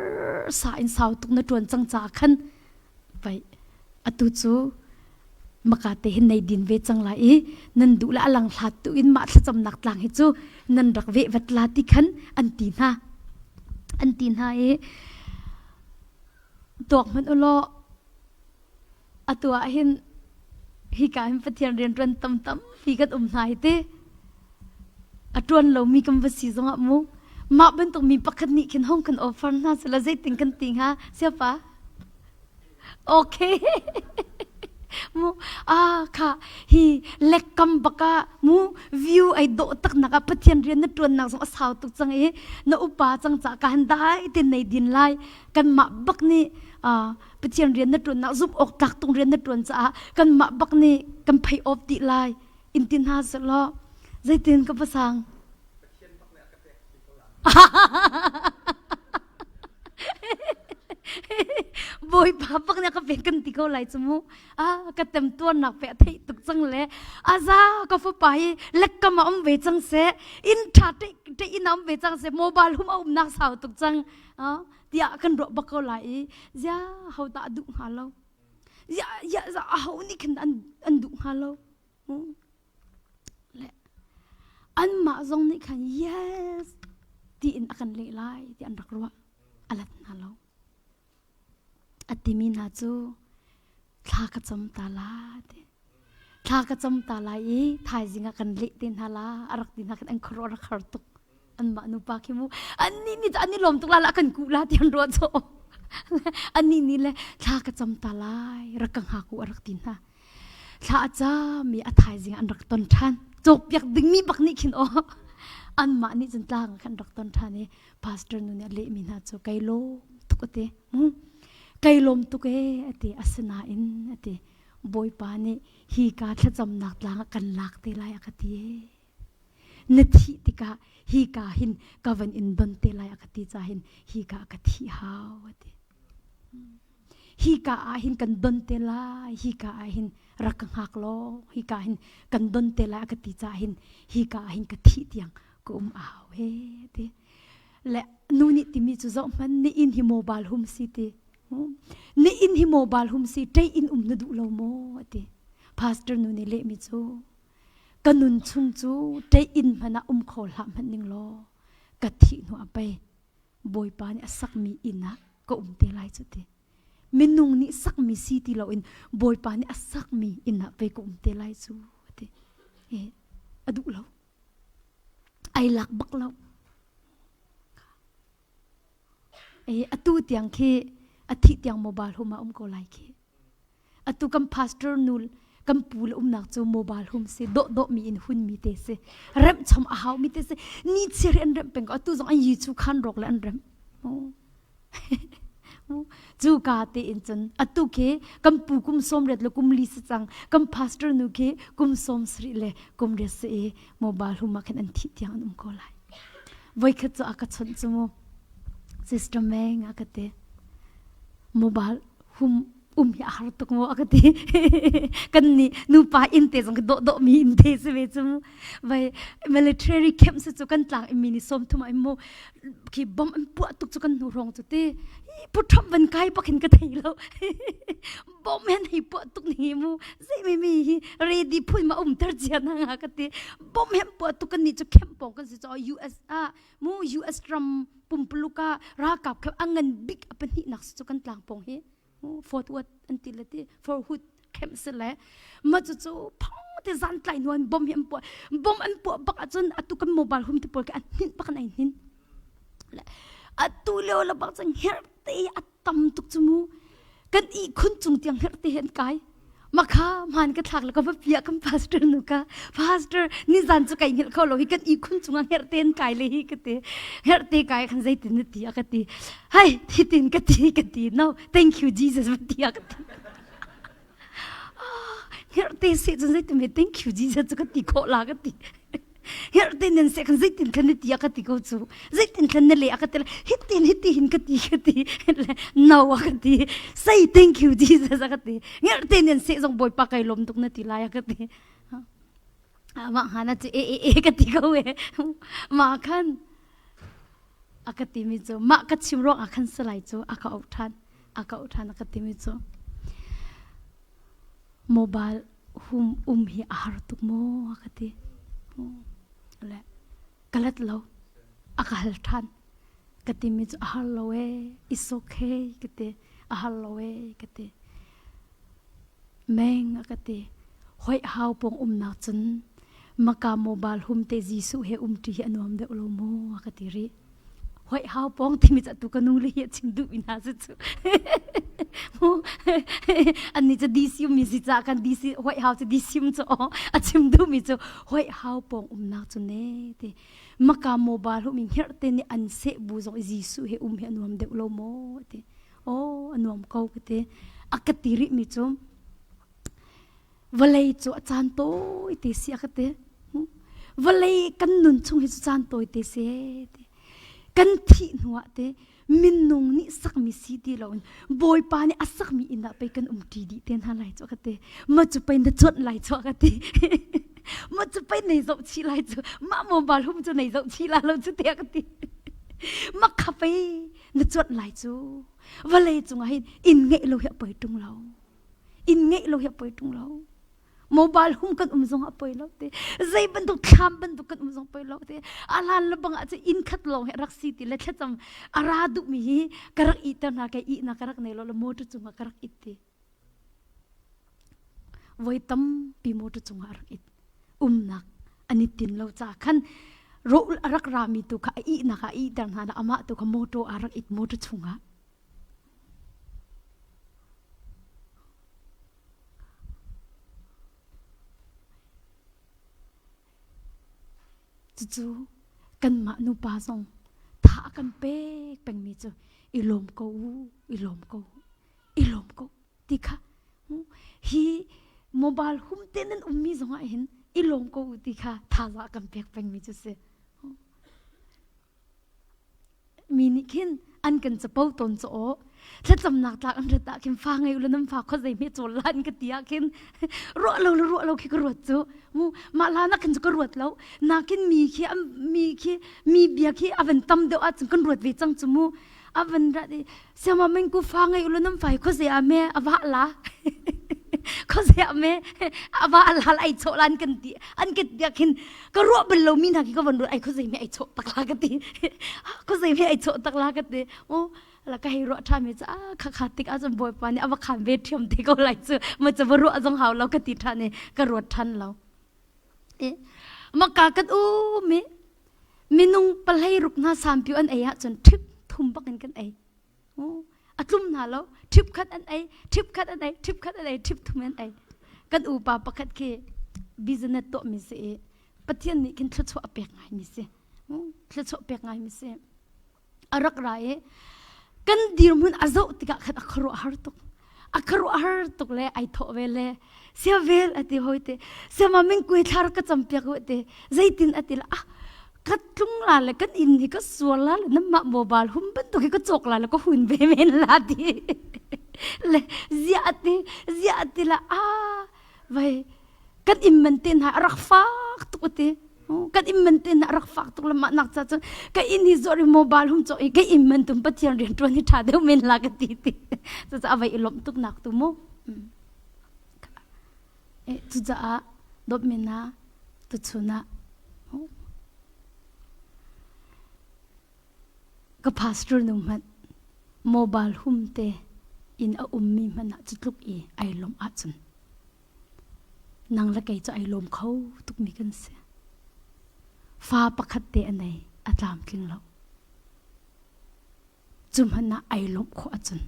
sa in sau tuk na tuan chang cha khan vai atu chu maka te hin nei din ve chang lai nan du la lang hlat tu in ma thla cham nak tlang hi chu nan rak ve vat la ti khan an tin ha tok man ulo atua hin hi ka hin pathian ren ran tam hi kat nai te atron lo mi kam vasi zonga mu ma ben tok mi pakhat ni khin hong kan offer na sala zai ting kan ting ha sia pa okay mu kha hi lekam baka mu view ai do tak naka pathian rian na tuan nak song asau tuk chang na upa chang cha kan dai tin nei din lai kan ma bak ni pathian rian na tuan nak zup ok tak tung rian na tuan cha kan ma bak ni kan phai op ti lai in tin ha salo zai tin ka pasang boy papak na ka pekan tikaw lai chumu ka tem tuan nak pe thei tuk chang le aza ka fu pai lek ka ma ve chang se in tha te inam ve chang se mobile hum nak sau tuk chang tia kan ro bakaw lai ya hau ta du halo ya za hau ni kan an du halo le an ma zong ni kan yes ti in akan le lai ti an rak ro alat halo atimi na chu thla ka cham ta la te thla ka cham ta la thai jinga kan le tin hala arak tin ha kan an khro ra khar tuk an ma nu pa khimu ani lom tuk la kan ku la tian ro cho ani ni le thla ka cham ta lai rakang ha ku arak tin ha thla cha mi a thai jinga an rak ton than chok pyak ding mi bak ni khin an ma ni chen tlang kan rak ton than ni pastor nu ne le mi na cho kai lo tukate kai lom tu ke ati asana in ati boy pa ne hi ka thla cham nak tlang kan lak te lai akati nathi tika hi ka hin kavan in don te lai akati cha hin hi ka akathi haw ati hi ka a hin kan don te lai hi ka a hin rakang hak lo hi ka hin kan don te lai akati cha hin hi ka a hin ka thi tiang ko aw he ati le nu ni ti mi chu zo man ni in hi mobile hum si te ni in hi mobile hum si tei in na du lo mo ati pastor nu ne le mi chu kanun chung chu tei in mana khol ha man ning lo ka thi nu apai boy pa ni asak mi ina ko te lai chu te minung ni sak mi si ti lo in boy pa ni asak mi ina pe ko te lai chu ati adu lo ai lak bak lo atu tiang khi athi tiang mobile huma ko lai ki atu kam pastor nul kam pul nak chu mobile hum se do mi in hun mi te se rem chom a haw mi te se ni chir en rem peng atu zong an yi chu khan rok le an rem chu ka te in chen atu ke kam pu kum som ret le kum li se chang kam pastor nu ke kum som sri le kum re se mobile huma khan an thi tiang ko lai voi kha chu aka chon chu mo system meng akate mobile hum ya har tuk mo akati kan ni nu pa in te jong do mi in te se ve chum vai military camp se chu kan tlang mini som thuma mo ki bom pu tuk chu kan nu rong chu te pu thap ban kai pakin ka thai lo bom hen hi pu tuk ni mu se mi ready phu ma tar jana nga ka te bom hen pu tuk kan ni chu camp pong kan se cho US mu US Trump pumpluka ra kap angan big apan hi nak chu kan tlang pong he Fort Worth until for hood เข้มเสเลยมาจู่ๆพองแต่จันไกลนวลบอมเหี่ยมปวดบอมอันปวดบักจนอัตุกันโมบายหุ่มที่ปวดกันนินบักไหนนินอัตุเลี้ยวละบักจังเฮร์ตีอัตตำตุกจมูกันอีคุณจุงเตียงเฮร์ตีเห็นกายมาข้ามันก็ทักแล้วก็ว่าเปียกันพาสเตอร์นุก้าพาสเตอร์นี่จันจะไก่เห็นเขาเราฮิกันอีคุณจุงเฮร์ตีนกายเลยฮิกันเตเฮร์ตีกายขันใจตินตีกันตีเฮ้ยที่ตินกันตี no thank you Jesus มันตีกันตีเฮร์ตีเสียจนใจตินไม่ thank you Jesus จะกันตีโคลากันตีเฮร์ตีนั่นเสียกันใจตินกันตีกันตีเขาจูใจตินกันนั่นเลยกันตีฮิตินกันตีno กันตี say thank you Jesus กันตีเฮร์ตีนั่นเสียจงบ่อยปากไก่ลมตุกนั่นตีลายกันตีมาหานะจีกันตีเขาเวมาขันกันตีมิจูมากันชิมร้องกันสลายจูกันอุทานกันตีมิจูโมบายหุมฮีอาหารตุกโมกันตีและกัลต์เราอาหารทานกติมิจอาหารเราis okay กติอาหารเรากติแมงกติหอยหาวปงนักจนมากาโมบายหุ่มเตจิสุเฮตีอันวมเดอโลโมกติรีหอยหาวปงที่มิจตุกันูเลยจิงดูอินาสุดอันนี้จะดีซิมมิสิจากกันดีซิหอยหาวจะดีซิมจะอ๋อจิมดูมิจะหอยหาวปงนักจนเน่เตมักาโมบายหุ่มเฮร์เตนี่อันเสบูจงจิสุเฮเฮอันวมเดอโลโมเตโอ้อันวมเขาเตกติรีมิจวลัยจูจานโตอิเตเสียกเตวลัยกันนุนชงฮิจานโตอิเตเสียกันที่หัวเตมินนุงนี่สักมิสีดีเราบอยปานี่อสักมีอินะไปกันดีดีเตียนหาไหลจ้ะกเตมาจะไปในจดไหลจ้ะกเตมาจะไปในจดชีไหลจ้ะมาโมบายหุ่มจะในจดชีไหลเราจะเตียกเตมาขับไปในจดไหลจ้ะวลัยจงให้อินเงะเราเหี่ยไปตรงเราอินเงะเราเหี่ยไปตรงเราโมบายหุ่มกันซงอัปไปแล้วเตใจบรรทุกทำบรรทุกกันซงไปแล้วเตอาลาลบังอาจจะอินคัดลงให้รักสิติและแค่จำอาราดุมีกระรักอีตนาแกอีนากระรักในเราละโมตุจุงกระรักอิตไว้ตั้มปีโมตุจุงกระรักอิตนักอันนี้ตินเราจากขันโรรักรามีตุกอีนักอีตนาละอามาตุกโมตุอารักอิตโมตุจุงกจู่ๆกันมานุปาซงท่ากันเป๊กเป็นมิจูอิลมกูติค่ะฮีโมบายหุ่มเต้นนั้นมีซงไอเห็นอิลมกูติค่ะท่าละกันเป๊กเป็นมิจูเสมีนิคินอันกันจะเป้าตนจะโอถ้าจำหนักจากอันตะคิมฟังไงอุลน้ำฟ้าเขาใจไม่โจรลันกันตียคินรัวเราคิดกรวดจูมูมาลานักกันจะกรวดแล้วนักกินมีเบียขี้อวันตั้มเดียวอาจจะกันรวดวิจังจูมูอวันรัดเสียมาเมงกูฟังไงอุลน้ำฟ้าเขาใจอเมอวะละเขาใจอเมอวะละไอโจลันกันตีอันกันตียคินกรวดเป็นเรามีนักกินก็วันรวดไอเขาใจไม่ไอโจตักลากันตีเขาใจไม่ไอโจตักลากันตีโอ้แล้วก็ให้รถทำให้จ้าขาติกอาจจะบ่อยปานนี้เอาว่าขันเวทีมที่เขาไหลเจอมันจะว่ารู้อาจจะหาเราก็ติดทันเนี่ยก็รถทันเรามากากันมีนุ่งปลายรุกหน้าสามผิวอันไอ้จนทิพทุ่มบักกันไอ้อัดลุ่มหน้าเราทิพคัดอันไอ้ทิพทุ่มอันไอ้กันปาปักคัดเคบิสเนสโตมิเสปะเทียนนี่กินทศวรรษเปียกไงมิเสทศวรรษเปียกไงมิเสอารักไรกันดีรุ่นอาโจติกะขัดอัครุอาร์ตุกเลยไอโถเวลเสียเวลอติโหยเตเสียมามิงกุยทาร์กจำเปียกโหยเตใจตินอติละกัดทุ่งลาเลยกันอินที่ก็สวนลาเลยน้ำมาโมบายหุ่มเป็นตัวก็จกลาแล้วก็หุ่นเบเมนลาดีเลยเสียติละไว้กันอิมมันตินหารักฟักตุกเตกันอิมมันตินรักฟักตุกละมานักจัดกันอินที่จอริโมบายหุ่มจอยกันอิมมันตุมปัจจัยเรียนตัวนี้ท่าเดียวเมนลากติจะเอาไว้อิลมตุกนักตุโมตุจะดบเมนะตุชุนะก็พาสตอร์นุ่มมันโมบายหุ่มเตอินมีมันจุดลุกไอลมอัดจน นางละไกจะไอลมเขาตุกมีกันเสียฟ้าประคัดเตะในอาตามกินเราจุมหันนะไอลมเขาจน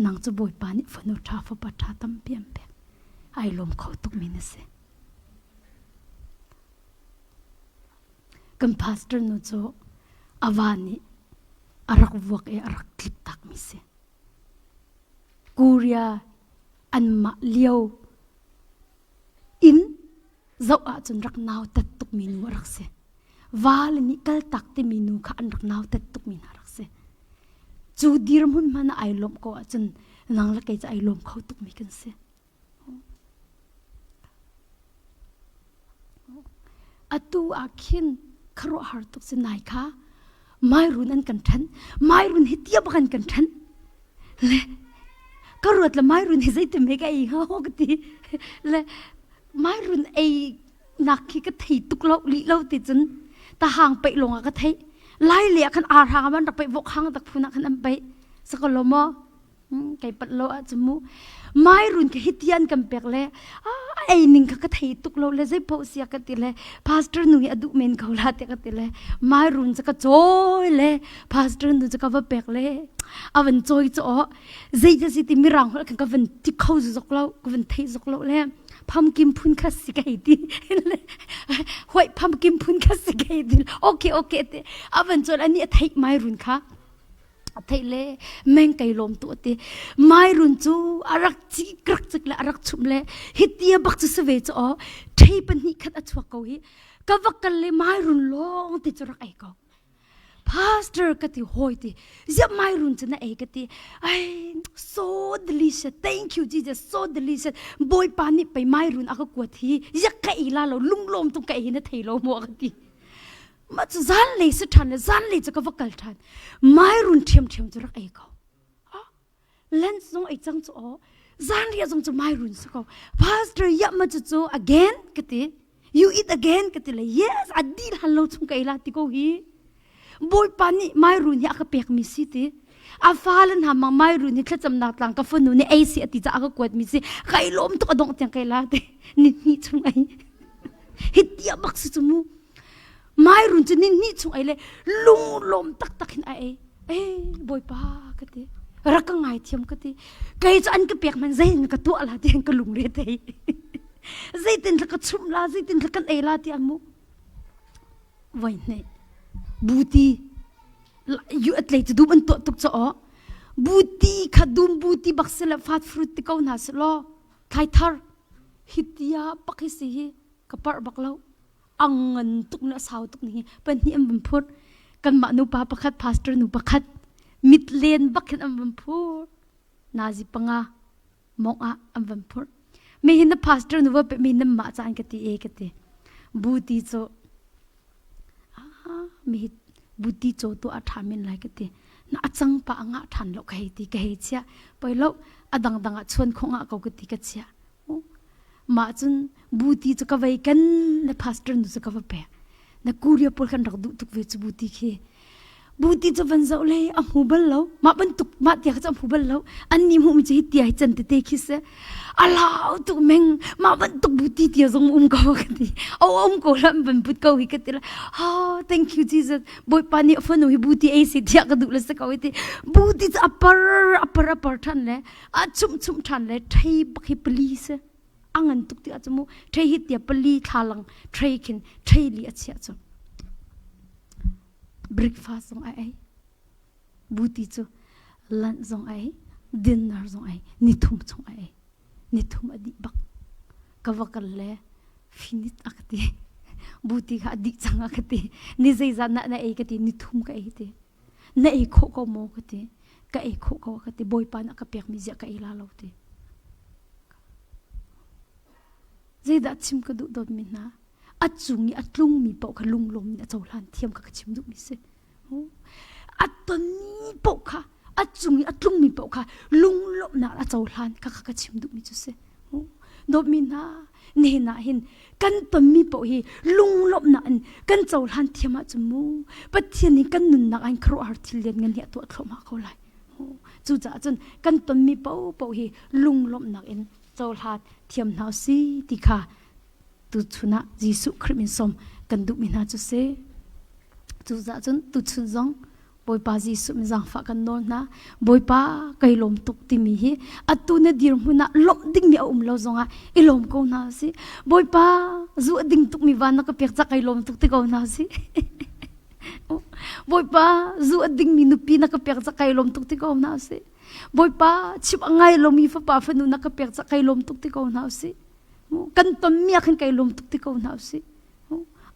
นางจะบอยปานิฝนุชาฟปัทธาตั้มเปียมเปียไอลมเขาตุกมีนเสียกันพาสเตอร์นุโจอาวานิอารักวักอารักคลิปตักมิเสียกูเรียอันมาเลียวอินเจ้าอาจจะรักนาวแต่ตุกมีนูรักเสวาลนี่กัลตักที่มีนูข้าอันรักนาวแต่ตุกมีนารักเสจูดีรมุนมันไอลมก็อาจจะนางละไกจะไอลมเขาตุกมีกันเสอตูอาคินครัวหาตุกเสนายค่ะไม่รุนอันกันทันไม่รุนฮิตเทียบกันทันเลยก็รวดละไม่รุนให้ใจเต็มให้กันอีกฮะก็ตีเลยไม่รุนไอ้นักขี้ก็ถีตุกเล่าลิเล่าติดจนตาห่างไปลงก็ถีไล่เลี้ยขันอาทางมันไปวกห่างตักพูนักขันอันไปสกลมอไก่ปัดโลอาจมูไม่รุนก็ฮิตยันกันเปียกเลยไอ้นิ่งก็ถีตุกเล่าเลยใจพอเสียกันติเลยพาสเตอร์นุ่ยอดุเมนเขาลาเตกันติเลยไม่รุนจะก็โจยเลยพาสเตอร์นุ่ยจะก็ว่าเปียกเลยอาวันโจยจ่อใจจะสิติมีรังแล้วกันก็วันที่เขาจะจกเล่าก็วันที่จกเล่าเลยพัมกิมพุนคัสสิกายดีหอยพัมกิมพุนคัสสิกายดีโอเคเตอาวันโจอันนี้ไทยไม่รุนค่ะไทยเลยแมงไก่ลมตัวเตไม่รุนจูอารักจีกรักจิกละอารักชุมเลยฮิตเตียบักจะเสวยจ่อไทยเป็นนิคัดอัจฉริยะก็วักกันเลยไม่รุนลงติดจรักไอ้ก็Pastor kati hoiti zia mai run chana e kati ai so delicious thank you Jesus so delicious boy pani pai mai run aka kwathi zia ka ila lo lunglom tung ka ina thailo mo kati ma zan le se than zan le chaka vakal than mai run thiam chura e ko len song e chang cho zan ria jong chu mai run so ko pastor ya ma chu again kati you eat again kati le yes adil hallo chung ka ila ti ko hi boy pani mai run ya ka pek mi si ti a falan ha mang mai run ni thacham nak tlang ka funu ni ac ati cha ka kwat mi si kai lom to adong tyang kai la te ni chung ai hitia bak su mu mai run chu ni chung ai le lung lom tak hin ai boy pa ka te ra ka ngai thiam ka te kai cha an ka pek man zai ka to ala te ka lung re te zai tin ka chum la zai tin ka ai la ti amu vai ne buti you atlete du ban to tuk cho buti khadum buti baksela fat fruit ti ko na slo khai thar hitia pakhisi hi kapar baklo angan tuk na saw tuk ni pan hi am phut kan ma nu pa pakhat pastor nu pakhat mitlen bakhet am phut nazi panga moka am phut me hin the pastor nu wa pe me nam ma chan ka ti e ka ti buti cho mi buddhi cho to athamin lai ka ti na achang pa anga than lo kai ti kai chia poilo adang danga chon khonga ko ka ti ka chia ma chun buddhi cho ka vai kan na pastor nu cho ka va pe na kuria por kan rak du tuk ve chu buddhi khi buddhi cho van zo le am hu bal lo ma ban tuk ma tia cha hu bal lo an ni mu mi chi ti ai chan te khi se allow tu meng ma ban tuk buddhi tia zong ko ka ti ko lam ban put ko hi ka ti la thank you Jesus boy pani fanu hi buddhi ai si tia ka du la sa ka wi ti buddhi cha apar than le a chum than le thai bakhi police angan tuk ti achamu thai hi tia pali thalang thai kin thai li achia chu breakfast zong ai buti chu lunch zong ai dinner zong ai ni thum chung ai ni thum adi bak kawakal le finit akati buti kha di chang akati ni zai za na ai kati ni thum ka ai te na ai kho ko mo kati ka ai kho ko kati boy pan ka pek mi ja ka ila lo te zai da chim ka du dot mi na achungi atlung mi pau kha lung lom na chawlan thiam ka chim du mi se atani pau kha achungi atlung mi pau kha lung lom na a chawlan ka chim du mi chu se do mi na ne na hin kan pam mi pau hi lung lom na an kan chawlan thiama chumu pathian ni kan nun na an khro ar thil len ngan ya to thloma ko lai chu cha chun kan pam mi pau hi lung lom na in โจลหาเทียมนาซีติค่ะตุชุนะยิสุคริมินสมกันดุมินาจุเซจุจะจนตุชุนจงบอยปายิสุมิจังฝากกันนอนนะบอยปาไกลมตุกติมีฮีอัตุเนดิรมุนะลมดิ่งมีอุ้มเราจงอ่ะอิลมกูนาสิบอยปาจูดิ่งตุกมีวันนักเปียกจะไกลมตุกติกูนาสิบอยปาจูดิ่งมีนุปีนักเปียกจะไกลมตุกติกูนาสิบอยปาชิบไงลมมีฟ้าป่าฝนนักเปียกจะไกลมตุกติกูนาสิกันต้นเมียขันไกลมตุกติกูนาสิ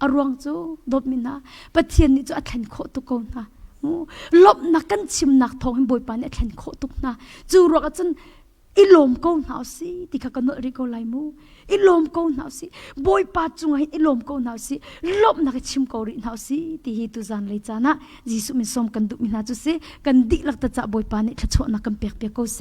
อารวงจูดบมินาปะเทียนนี่จูอัดแขนโคตุกูนาลบนักกันชิมนักทองให้บอยปานเนี่ยแขนโคตุกนะจูรักจนอิลมกูหนาวสิที่ข้ากันนริโกไลมูอิลมกูหนาวสิบอยปาจุงให้อิลมกูหนาวสิลบนักชิมกูริหนาวสิที่ฮิตุจานเลยจ้านะยิสุมิสมกันดุมินาจุสิกันดิลักตะจ่าบอยปานเนี่ยขชวนักกันเปียกเปียกกูเส